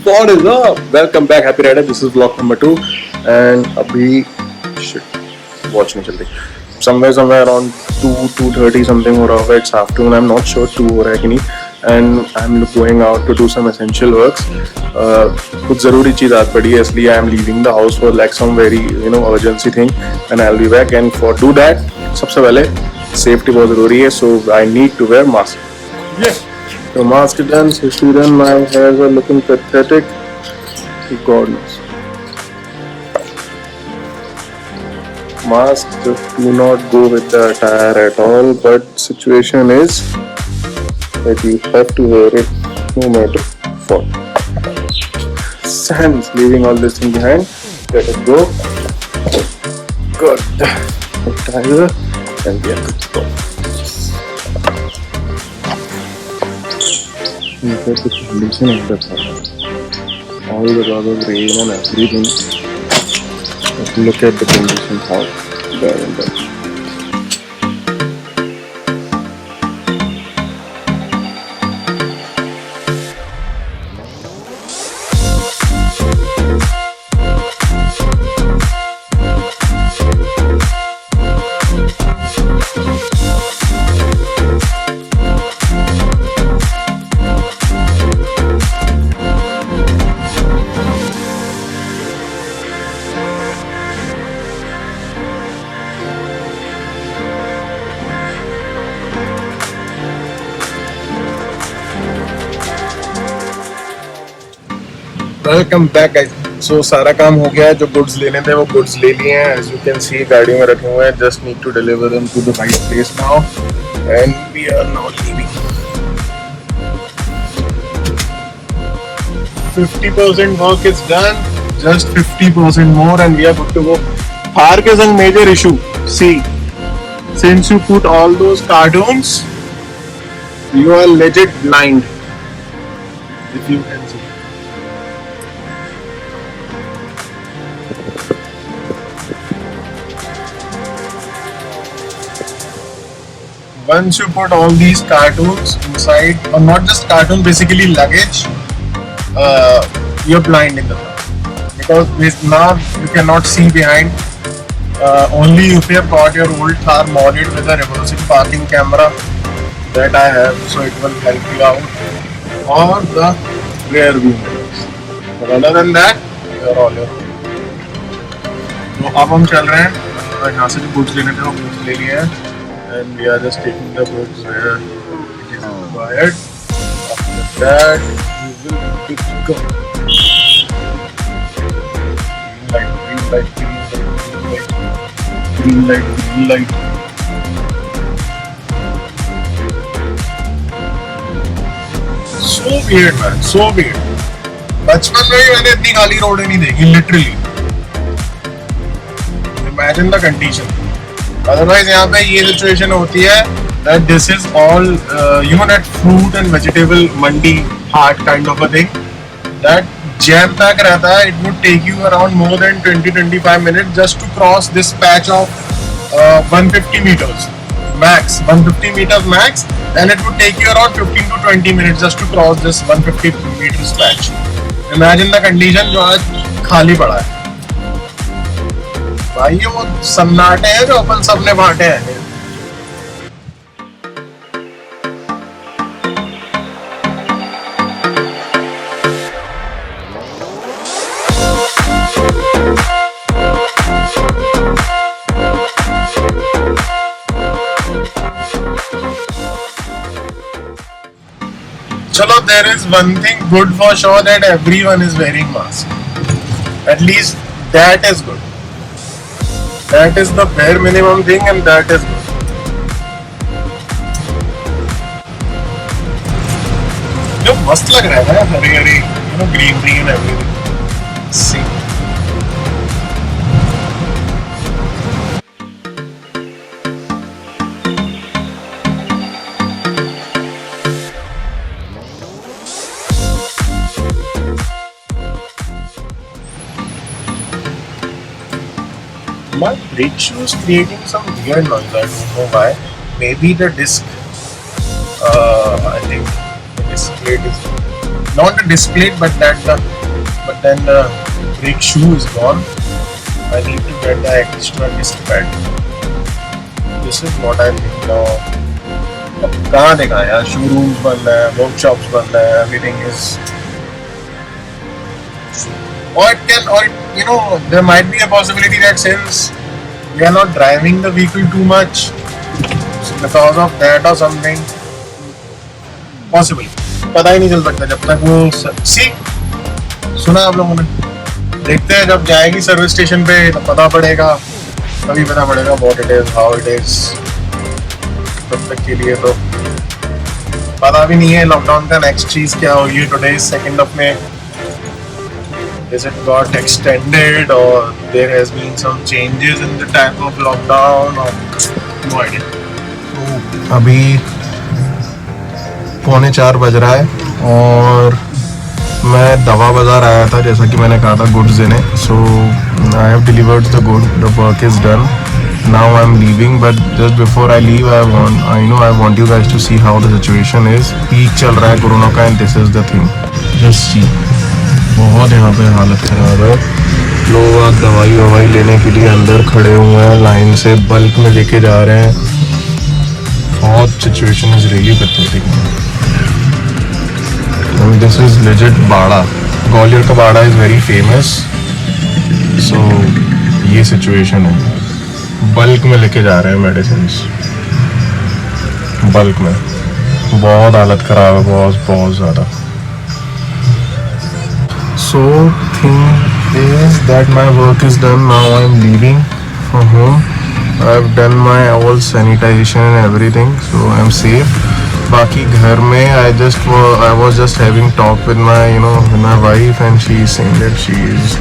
What is up? Welcome back, Happy Rider. This is vlog number 2, and अभी shit watch नहीं चल रही. Somewhere around 2:30 something हो रहा होगा. It's afternoon. I'm not sure 2 हो रहा है कि नहीं. And I'm going out to do some essential works. कुछ ज़रूरी चीज़ आ पड़ी है इसलिए I'm leaving the house for like some very urgency thing, and I'll be back. And for do that, सबसे पहले safety बहुत ज़रूरी है. So I need to wear mask. Yes. The mask is done, so done. My hairs are looking pathetic. God knows. Masks just do not go with the attire at all. But situation is that you have to wear it no matter what. Sans leaving all this thing behind. Let it go. Good. Tiger, and we are good to go. Look at the condition of the car. All the lot of rain and everything. But look at the condition how there and there. Welcome back guys. So सारा काम हो गया है. जो goods लेने थे वो goods ले लिए हैं. एज यू कैन सी गाड़ी में रखे हुए हैं. Just need to deliver them to the right place now and we are now leaving. 50% work is done, just 50% more and we are good to go. Park is a major issue. See, since you put all those cartoons, you are legit blind. If you can see. Once you put all these cartoons inside, or not just cartoon, basically luggage, you're blind in the car because now you cannot see behind. Only if you have got your old car modded with a reversing parking camera that I have, so it will help you out, or the rear view mirrors. But other than that, you're all your own. तो अब हम चल रहे हैं. यहाँ से जो goods लेने थे वो goods ले लिए हैं. And we are just taking the goods where it is required. After that, we will be good to go. Green light, green light, green light. So weird man, so weird. बचपन में ही मैंने इतनी खाली road नहीं देखी, literally. Imagine the condition. Otherwise यहाँ पे ये सिचुएशन होती है that this is all that fruit and vegetable mandi hart kind of a thing that jam pack रहता है. It would take you around more than 20-25 minutes just to cross this patch of 150 meters max, 150 meters max, and it would take you around 15 to 20 minutes just to cross this 150 meters patch. Imagine the condition जो आज खाली पड़ा है भाई. ये वो सन्नाटे हैं जो अपन सबने बांटे हैं. चलो, there is one thing good for sure, that everyone is wearing mask. At least that is good. That is the bare minimum thing, and that is good. जो मस्त लग रहा है ना, Hari Hari, greenery and everything. See. My brake shoe is creating some weird noise. I don't know why. Maybe the disc. I think the disc plate is not the disc plate, but that the but then brake shoe is gone. I need to get the extra disc pad. This is what I think now. अब कहाँ देखा यार, showrooms बंद है, workshops बंद है, everything is. Or you know, there might be a possibility that since we are not driving the vehicle too much, so because of that or something, possible. पता ही नहीं चल सकता जब तक वो सुना आप लोगों ने, देखते हैं जब जाएगी सर्विस स्टेशन पे तो पता पड़ेगा, तभी पता पड़ेगा what it is, how it is. तब तक के लिए तो पता भी नहीं है लॉकडाउन का नेक्स्ट चीज क्या होगी. Today is 2nd of May. Is it got extended or there has been some changes in the type of lockdown or no idea. अभी 3:45 बज रहा है और मैं दवा बाजार आया था, जैसा कि मैंने कहा था गुड्स देने. So I have delivered the good, the work is done. Now I am leaving, but just before I leave I want you guys to see how the situation is. Peak चल रहा है corona का and this is the thing. Just see, बहुत यहाँ पे हालत ख़राब है. लोग दवाई लेने के लिए अंदर खड़े हुए हैं, लाइन से बल्क में लेके जा रहे हैं. बहुत situation is really pathetic. This is legit बाड़ा. ग्वालियर का बाड़ा इज वेरी फेमस. सो ये सिचुएशन है. बल्क में लेके जा रहे हैं मेडिसिन, बल्क में. बहुत हालत ख़राब है, बहुत ज़्यादा. So thing is that my work is done. Now I'm leaving for home. I've done my all sanitation and everything, so I'm safe. बाकी घर में I was just having talk with my wife, and she is saying that she is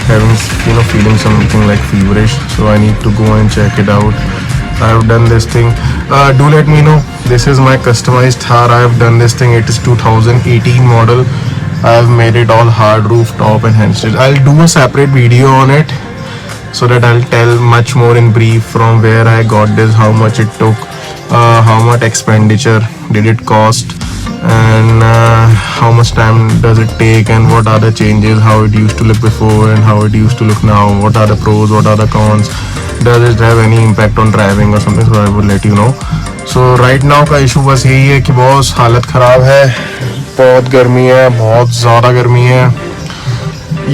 having feeling something like feverish. So I need to go and check it out. I have done this thing. Do let me know. This is my customized Thar. I have done this thing. It is 2018 model. I have made it all hard rooftop and handstand. I'll do a separate video on it so that I'll tell much more in brief from where I got this, how much it took, how much expenditure did it cost, and how much time does it take, and what are the changes, how it used to look before and how it used to look now, what are the pros, what are the cons, does it have any impact on driving or something. So I will let you know. So right now का issue बस यही है कि बहुत हालत ख़राब है, बहुत गर्मी है, बहुत ज़्यादा गर्मी है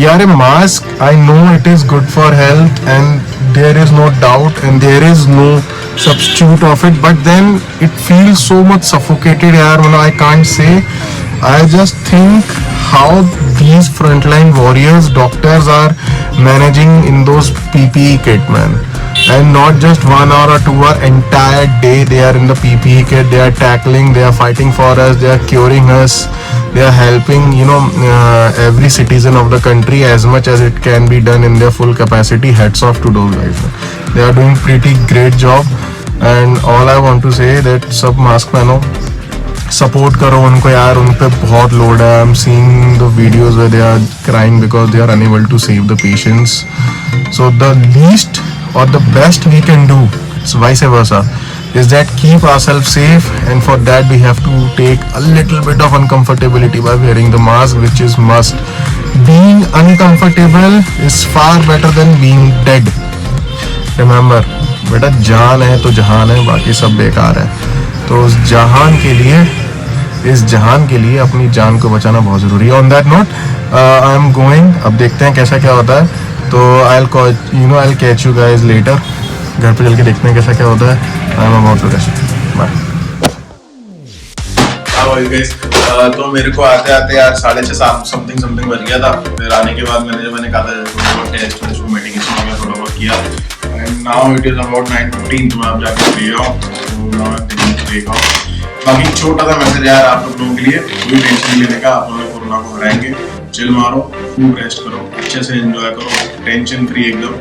यार. Mask I know it is good for health and there is no doubt and there is no substitute of it, but then it feels so much suffocated यार. मतलब I can't say. I just think how these frontline warriors, doctors are managing in those PPE kit, man. And not just 1 hour or 2 hour, entire day they are in the PPE kit. They are tackling, they are fighting for us, they are curing us, they are helping every citizen of the country as much as it can be done in their full capacity. Hats off to those guys. They are doing pretty great job. And all I want to say that सब mask पहनो, support करो उनको यार, उन पे बहुत load है. I am seeing the videos where they are crying because they are unable to save the patients. So the least or the best we can do, so vice versa, is that keep ourselves safe, and for that we have to take a little bit of uncomfortability by wearing the mask, which is must. Being uncomfortable is far better than being dead. Remember, बेटा जान है तो जहान है, बाकी सब बेकार है. तो उस जहान के लिए, इस जहान के लिए अपनी जान को बचाना बहुत ज़रूरी है. On that note I am going. अब देखते हैं कैसा क्या होता है. तो I'll catch you guys later. घर पे चल के देखते हैं कैसा क्या होता है. I'm about to rest. Bye. guys. तो मेरे को आते आते यार 6:30 समथिंग बज गया था. फिर आने के बाद मैंने कहा था थोड़ा बहुत टेस्ट मेडिकेशन वगैरह थोड़ा बहुत किया. And now it is about 9:15. तो मैं अब जाकर फ्री हूँ. बाकी छोटा सा मैसेज यार आप लोगों के लिए, कोई टेंशन नहीं लेने का. आप लोग कोरोना को हराएंगे. चिल मारो, खूब रेस्ट करो, अच्छे से एंजॉय करो, टेंशन फ्री एकदम.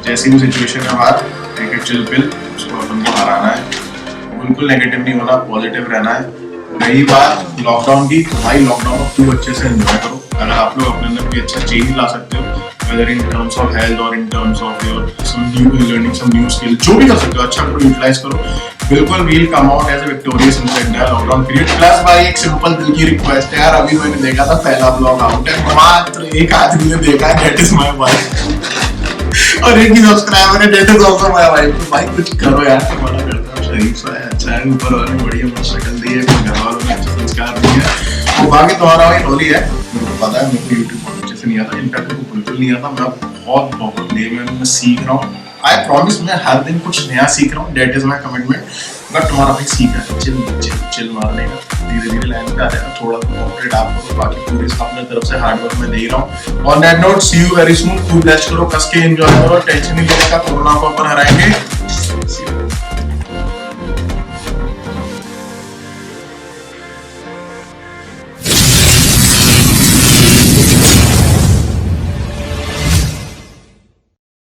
जैसी भी सिचुएशन है बाहर, टेक इट चिल पिल, उसको अपन को हराना है. बिल्कुल नेगेटिव नहीं होना, पॉजिटिव रहना है. रही बात लॉकडाउन की, भाई लॉकडाउन को खूब अच्छे से एंजॉय करो. अगर आप लोग अपने अंदर कोई अच्छा चेंज ला सकते हो, whether in terms of health or in terms of your some new learning, some new skill, जो भी कर सकते हो अच्छा करो, यूटिलाइज करो. बिल्कुल we'll come out as a victorious in the entire lockdown period. Plus भाई एक सिंपल दिल की रिक्वेस्ट है यार, अभी मैंने देखा था पहला ब्लॉग आउट है, मात्र एक आदमी ने देखा है, दैट इज माय वाइफ, और एक ही सब्सक्राइबर है, that is also my wife. तो भाई कुछ करो यार, तुम्हारा करता हूं, शरीफ सा है, अच्छा है, ऊपर वाले बढ़िया मस्त शक्ल दी है, घर वालों ने अच्छे संस्कार दिए हैं। और बाकी तुम्हारा भाई रोली है, मेरे को पता है, मेरे को यूट्यूब बहुत अच्छे से नहीं आता, इनफैक्ट मेरे को बिल्कुल नहीं आता, मैं बहुत देर में मैं सीख रहा हूँ। आई प्रॉमिस मैं हर दिन कुछ नया सीख रहा हूँ, that is my commitment. But तुम्हारा भाई सीख रहा है, चिल मारने का, धीरे धीरे लाइन पे आ जाएगा, थोड़ा सा कॉपरेट आपको, तो बाकी पूरी अपने तरफ से हार्ड वर्क मैं दे रहा हूँ। On that note see you very soon, खूब रेस्ट करो, कस के एंजॉय करो, टेंशन नहीं लेने का, कोरोना को अपन हराएंगे।